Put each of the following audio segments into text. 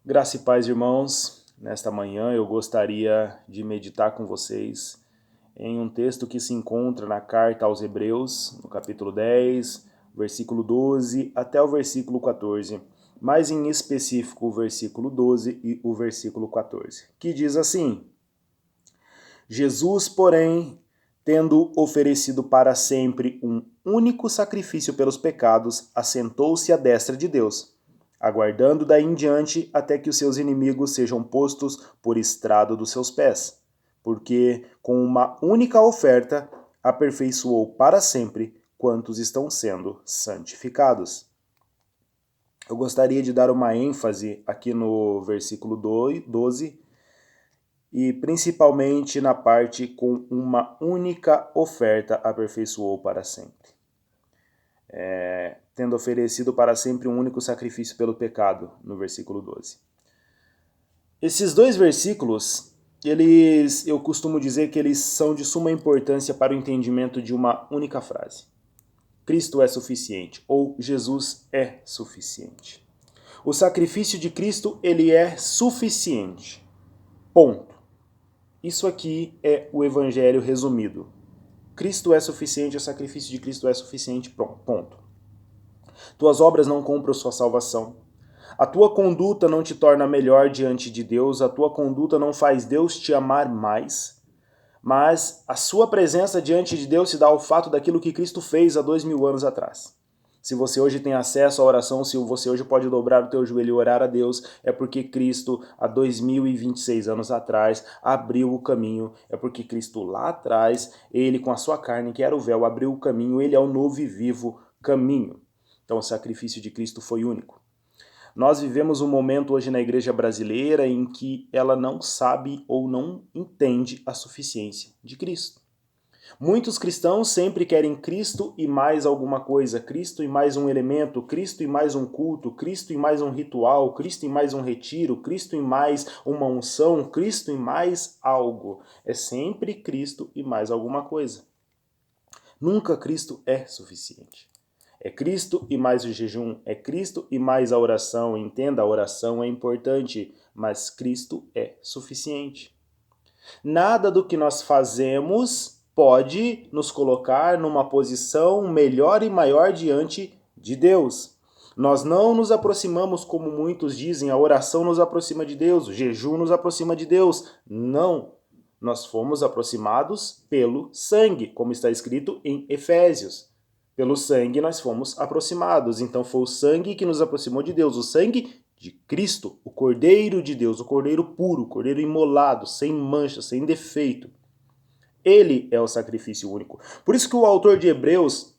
Graça e paz, irmãos. Nesta manhã eu gostaria de meditar com vocês em um texto que se encontra na carta aos Hebreus, no capítulo 10, versículo 12 até o versículo 14, mais em específico o versículo 12 e o versículo 14, que diz assim: Jesus, porém, tendo oferecido para sempre um único sacrifício pelos pecados, assentou-se à destra de Deus, aguardando daí em diante até que os seus inimigos sejam postos por estrado dos seus pés, porque com uma única oferta aperfeiçoou para sempre quantos estão sendo santificados. Eu gostaria de dar uma ênfase aqui no versículo 12, e principalmente na parte com uma única oferta aperfeiçoou para sempre. Tendo oferecido para sempre um único sacrifício pelo pecado, no versículo 12. Esses dois versículos, eu costumo dizer que eles são de suma importância para o entendimento de uma única frase. Cristo é suficiente, ou Jesus é suficiente. O sacrifício de Cristo, ele é suficiente. Ponto. Isso aqui é o evangelho resumido. Cristo é suficiente, o sacrifício de Cristo é suficiente, ponto. Tuas obras não compram sua salvação. A tua conduta não te torna melhor diante de Deus, a tua conduta não faz Deus te amar mais, mas a sua presença diante de Deus se dá ao fato daquilo que Cristo fez há 2000 anos atrás. Se você hoje tem acesso à oração, se você hoje pode dobrar o teu joelho e orar a Deus, é porque Cristo, há 2026 anos atrás, abriu o caminho. É porque Cristo lá atrás, ele com a sua carne, que era o véu, abriu o caminho. Ele é o novo e vivo caminho. Então o sacrifício de Cristo foi único. Nós vivemos um momento hoje na igreja brasileira em que ela não sabe ou não entende a suficiência de Cristo. Muitos cristãos sempre querem Cristo e mais alguma coisa, Cristo e mais um elemento, Cristo e mais um culto, Cristo e mais um ritual, Cristo e mais um retiro, Cristo e mais uma unção, Cristo e mais algo. É sempre Cristo e mais alguma coisa. Nunca Cristo é suficiente. É Cristo e mais o jejum, é Cristo e mais a oração. Entenda, a oração é importante, mas Cristo é suficiente. Nada do que nós fazemos pode nos colocar numa posição melhor e maior diante de Deus. Nós não nos aproximamos, como muitos dizem, a oração nos aproxima de Deus, o jejum nos aproxima de Deus. Não. Nós fomos aproximados pelo sangue, como está escrito em Efésios. Pelo sangue nós fomos aproximados. Então foi o sangue que nos aproximou de Deus, o sangue de Cristo, o Cordeiro de Deus, o Cordeiro puro, o Cordeiro imolado, sem mancha, sem defeito. Ele é o sacrifício único. Por isso que o autor de Hebreus,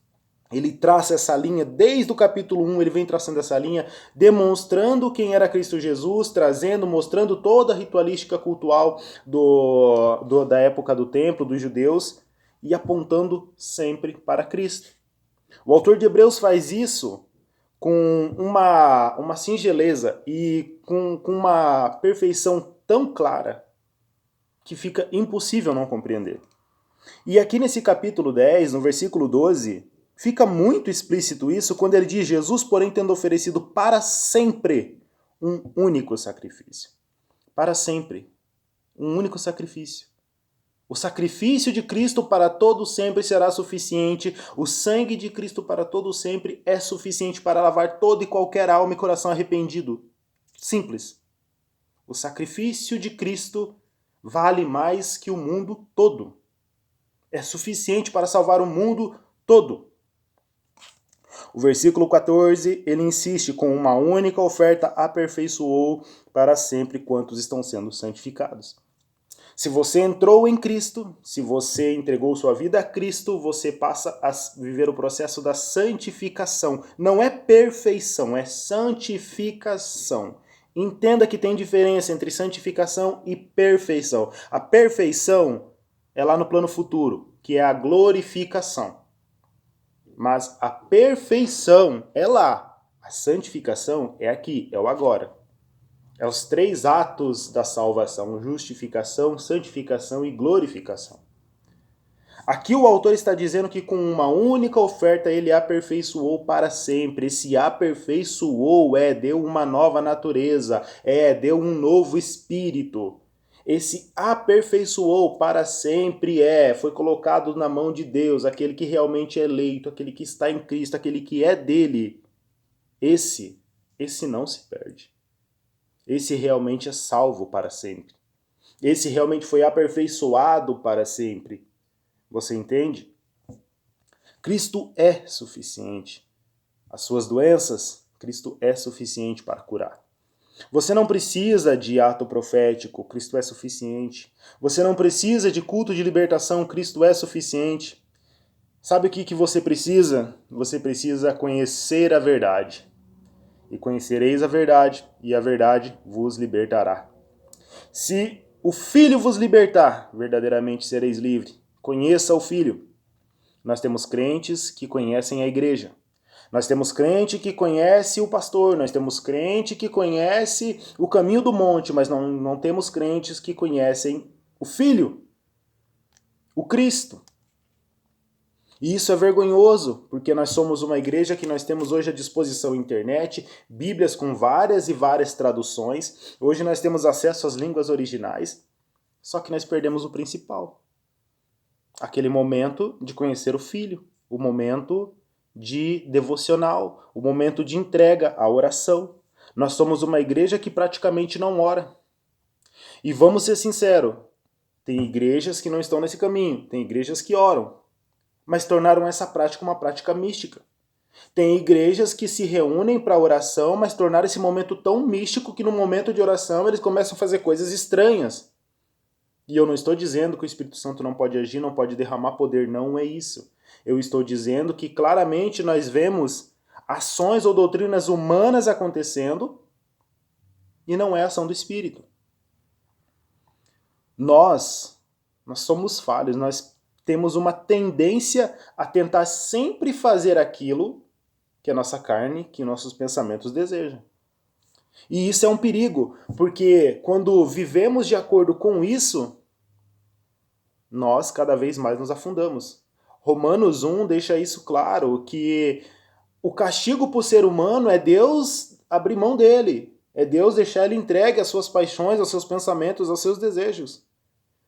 ele traça essa linha, desde o capítulo 1, ele vem traçando essa linha, demonstrando quem era Cristo Jesus, mostrando toda a ritualística cultural da época do templo, dos judeus, e apontando sempre para Cristo. O autor de Hebreus faz isso com uma singeleza e com uma perfeição tão clara que fica impossível não compreender. E aqui nesse capítulo 10, no versículo 12, fica muito explícito isso quando ele diz: Jesus, porém, tendo oferecido para sempre um único sacrifício. Para sempre. Um único sacrifício. O sacrifício de Cristo para todo sempre será suficiente. O sangue de Cristo para todo sempre é suficiente para lavar toda e qualquer alma e coração arrependido. Simples. O sacrifício de Cristo vale mais que o mundo todo. É suficiente para salvar o mundo todo. O versículo 14, ele insiste: com uma única oferta aperfeiçoou para sempre quantos estão sendo santificados. Se você entrou em Cristo, se você entregou sua vida a Cristo, você passa a viver o processo da santificação. Não é perfeição, é santificação. Entenda que tem diferença entre santificação e perfeição. A perfeição é lá no plano futuro, que é a glorificação. Mas a perfeição é lá. A santificação é aqui, é o agora. É os três atos da salvação: justificação, santificação e glorificação. Aqui o autor está dizendo que com uma única oferta ele aperfeiçoou para sempre. Esse aperfeiçoou deu uma nova natureza, deu um novo espírito. Esse aperfeiçoou para sempre foi colocado na mão de Deus, aquele que realmente é eleito, aquele que está em Cristo, aquele que é dele. Esse não se perde. Esse realmente é salvo para sempre. Esse realmente foi aperfeiçoado para sempre. Você entende? Cristo é suficiente. As suas doenças, Cristo é suficiente para curar. Você não precisa de ato profético, Cristo é suficiente. Você não precisa de culto de libertação, Cristo é suficiente. Sabe o que você precisa? Você precisa conhecer a verdade. E conhecereis a verdade, e a verdade vos libertará. Se o Filho vos libertar, verdadeiramente sereis livres. Conheça o Filho. Nós temos crentes que conhecem a igreja. Nós temos crente que conhece o pastor, nós temos crente que conhece o caminho do monte, mas não temos crentes que conhecem o Filho, o Cristo. E isso é vergonhoso, porque nós somos uma igreja que nós temos hoje à disposição a internet, bíblias com várias e várias traduções. Hoje nós temos acesso às línguas originais, só que nós perdemos o principal. Aquele momento de conhecer o Filho, o momento de devocional, o momento de entrega, a oração. Nós somos uma igreja que praticamente não ora. E vamos ser sinceros, tem igrejas que não estão nesse caminho, tem igrejas que oram, mas tornaram essa prática uma prática mística. Tem igrejas que se reúnem para oração, mas tornaram esse momento tão místico que no momento de oração eles começam a fazer coisas estranhas. E eu não estou dizendo que o Espírito Santo não pode agir, não pode derramar poder, não é isso. Eu estou dizendo que claramente nós vemos ações ou doutrinas humanas acontecendo e não é ação do Espírito. Nós somos falhos, nós temos uma tendência a tentar sempre fazer aquilo que a nossa carne, que nossos pensamentos desejam. E isso é um perigo, porque quando vivemos de acordo com isso, nós cada vez mais nos afundamos. Romanos 1 deixa isso claro, que o castigo para o ser humano é Deus abrir mão dele, é Deus deixar ele entregue às suas paixões, aos seus pensamentos, aos seus desejos.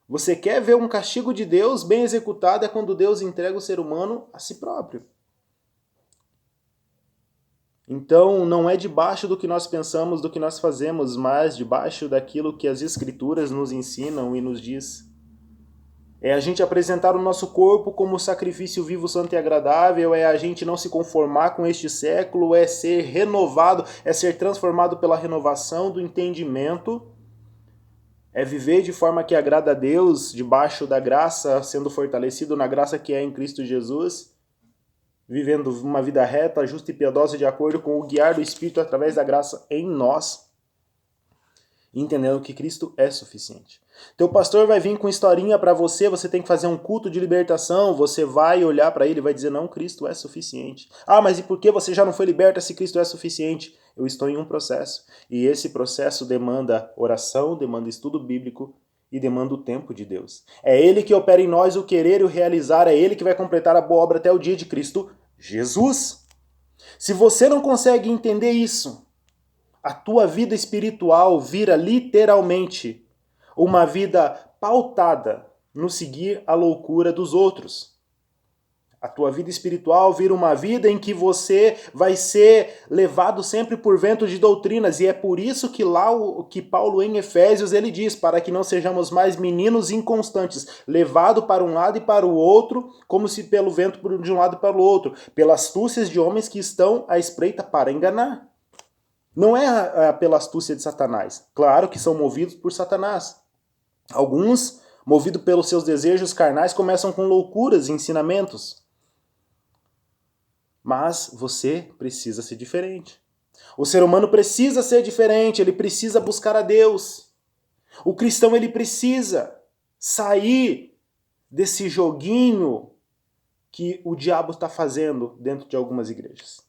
Você quer ver um castigo de Deus bem executado é quando Deus entrega o ser humano a si próprio. Então, não é debaixo do que nós pensamos, do que nós fazemos, mas debaixo daquilo que as Escrituras nos ensinam e nos diz. É a gente apresentar o nosso corpo como sacrifício vivo, santo e agradável, é a gente não se conformar com este século, é ser renovado, é ser transformado pela renovação do entendimento, é viver de forma que agrada a Deus, debaixo da graça, sendo fortalecido na graça que é em Cristo Jesus, vivendo uma vida reta, justa e piedosa de acordo com o guiar do Espírito através da graça em nós, entendendo que Cristo é suficiente. Teu pastor vai vir com historinha para você, você tem que fazer um culto de libertação, você vai olhar para ele e vai dizer, não, Cristo é suficiente. Ah, mas e por que você já não foi liberta se Cristo é suficiente? Eu estou em um processo, e esse processo demanda oração, demanda estudo bíblico e demanda o tempo de Deus. É Ele que opera em nós o querer e o realizar, é Ele que vai completar a boa obra até o dia de Cristo Jesus. Se você não consegue entender isso, a tua vida espiritual vira literalmente uma vida pautada no seguir a loucura dos outros. A tua vida espiritual vira uma vida em que você vai ser levado sempre por vento de doutrinas, e é por isso que lá que Paulo em Efésios ele diz, para que não sejamos mais meninos inconstantes, levado para um lado e para o outro, como se pelo vento de um lado e para o outro, pelas astúcias de homens que estão à espreita para enganar. Não é pela astúcia de Satanás. Claro que são movidos por Satanás. Alguns, movidos pelos seus desejos carnais, começam com loucuras e ensinamentos. Mas você precisa ser diferente. O ser humano precisa ser diferente, ele precisa buscar a Deus. O cristão ele precisa sair desse joguinho que o diabo está fazendo dentro de algumas igrejas.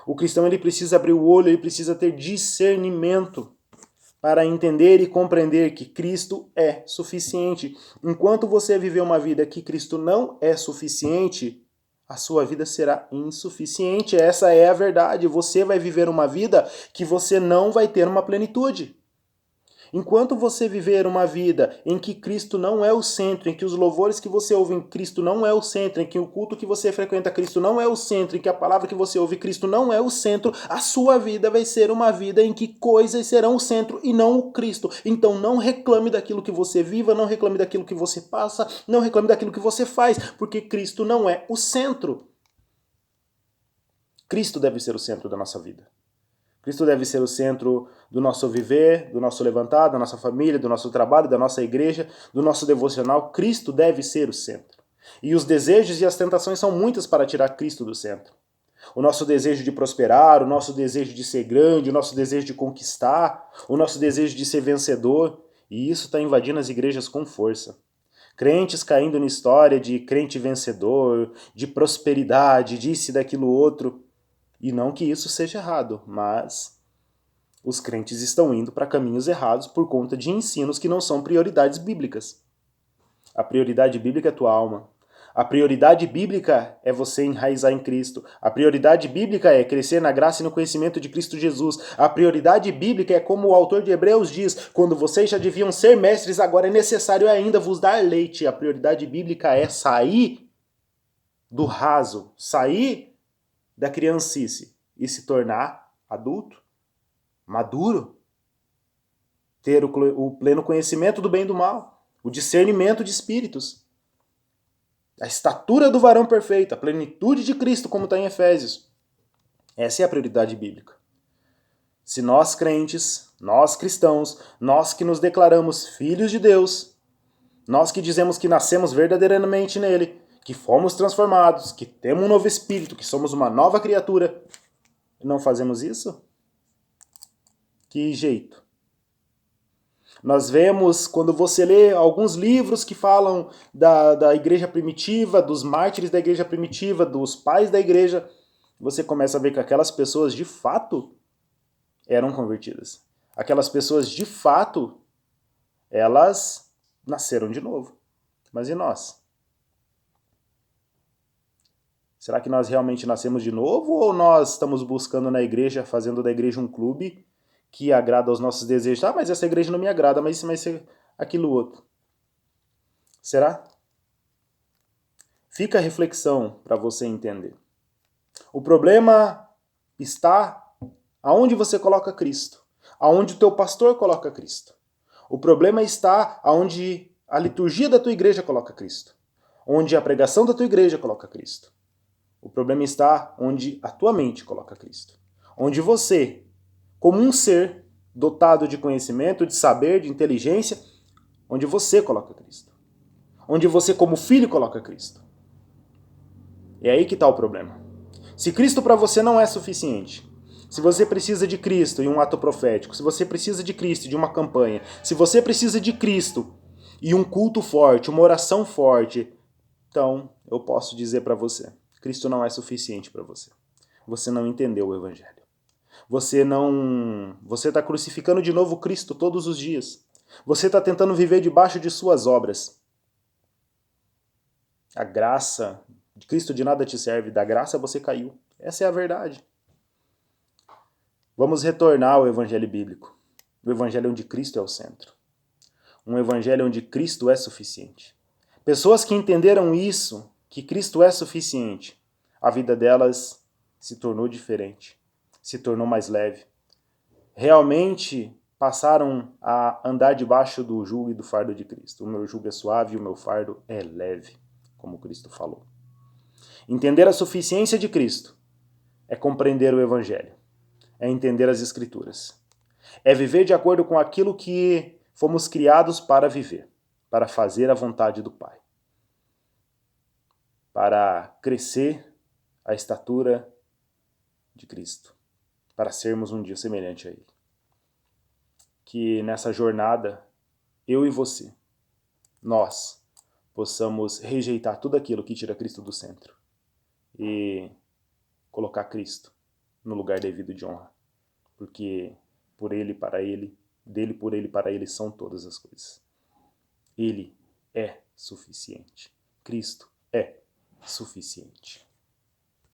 O cristão ele precisa abrir o olho, ele precisa ter discernimento. para entender e compreender que Cristo é suficiente. Enquanto você viver uma vida que Cristo não é suficiente, a sua vida será insuficiente. Essa é a verdade. Você vai viver uma vida que você não vai ter uma plenitude. Enquanto você viver uma vida em que Cristo não é o centro, em que os louvores que você ouve em Cristo não é o centro, em que o culto que você frequenta Cristo não é o centro, em que a palavra que você ouve Cristo não é o centro, a sua vida vai ser uma vida em que coisas serão o centro e não o Cristo. Então não reclame daquilo que você viva, não reclame daquilo que você passa, não reclame daquilo que você faz, porque Cristo não é o centro. Cristo deve ser o centro da nossa vida. Cristo deve ser o centro do nosso viver, do nosso levantar, da nossa família, do nosso trabalho, da nossa igreja, do nosso devocional. Cristo deve ser o centro. E os desejos e as tentações são muitas para tirar Cristo do centro. O nosso desejo de prosperar, o nosso desejo de ser grande, o nosso desejo de conquistar, o nosso desejo de ser vencedor. E isso está invadindo as igrejas com força. Crentes caindo na história de crente vencedor, de prosperidade, disso e daquilo outro. E não que isso seja errado, mas os crentes estão indo para caminhos errados por conta de ensinos que não são prioridades bíblicas. A prioridade bíblica é a tua alma. A prioridade bíblica é você enraizar em Cristo. A prioridade bíblica é crescer na graça e no conhecimento de Cristo Jesus. A prioridade bíblica é como o autor de Hebreus diz, quando vocês já deviam ser mestres, agora é necessário ainda vos dar leite. A prioridade bíblica é sair do raso, sair da criancice e se tornar adulto, maduro, ter o pleno conhecimento do bem e do mal, o discernimento de espíritos, a estatura do varão perfeito, a plenitude de Cristo, como está em Efésios. Essa é a prioridade bíblica. Se nós crentes, nós cristãos, nós que nos declaramos filhos de Deus, nós que dizemos que nascemos verdadeiramente nele, que fomos transformados, que temos um novo espírito, que somos uma nova criatura, não fazemos isso? Que jeito? Nós vemos, quando você lê alguns livros que falam da igreja primitiva, dos mártires da igreja primitiva, dos pais da igreja, você começa a ver que aquelas pessoas de fato eram convertidas. Aquelas pessoas de fato, elas nasceram de novo. Mas e nós? Será que nós realmente nascemos de novo ou nós estamos buscando na igreja, fazendo da igreja um clube que agrada aos nossos desejos? Ah, mas essa igreja não me agrada, mas isso vai ser aquilo outro. Será? Fica a reflexão para você entender. O problema está aonde você coloca Cristo, aonde o teu pastor coloca Cristo. O problema está aonde a liturgia da tua igreja coloca Cristo, onde a pregação da tua igreja coloca Cristo. O problema está onde a tua mente coloca Cristo. Onde você, como um ser dotado de conhecimento, de saber, de inteligência, onde você coloca Cristo. Onde você, como filho, coloca Cristo. É aí que está o problema. Se Cristo para você não é suficiente, se você precisa de Cristo em um ato profético, se você precisa de Cristo de uma campanha, se você precisa de Cristo e um culto forte, uma oração forte, então eu posso dizer para você, Cristo não é suficiente para você. Você não entendeu o Evangelho. Você está crucificando de novo Cristo todos os dias. Você está tentando viver debaixo de suas obras. A graça de Cristo de nada te serve, da graça você caiu. Essa é a verdade. Vamos retornar ao Evangelho bíblico. O Evangelho onde Cristo é o centro. Um Evangelho onde Cristo é suficiente. Pessoas que entenderam isso, que Cristo é suficiente, a vida delas se tornou diferente, se tornou mais leve. Realmente passaram a andar debaixo do jugo e do fardo de Cristo. O meu jugo é suave e o meu fardo é leve, como Cristo falou. Entender a suficiência de Cristo é compreender o Evangelho, é entender as Escrituras, é viver de acordo com aquilo que fomos criados para viver, para fazer a vontade do Pai, para crescer a estatura de Cristo, para sermos um dia semelhante a Ele. Que nessa jornada, eu e você, nós possamos rejeitar tudo aquilo que tira Cristo do centro e colocar Cristo no lugar devido de honra, porque por Ele, para Ele, Dele, por Ele, para Ele são todas as coisas. Ele é suficiente. Cristo é suficiente.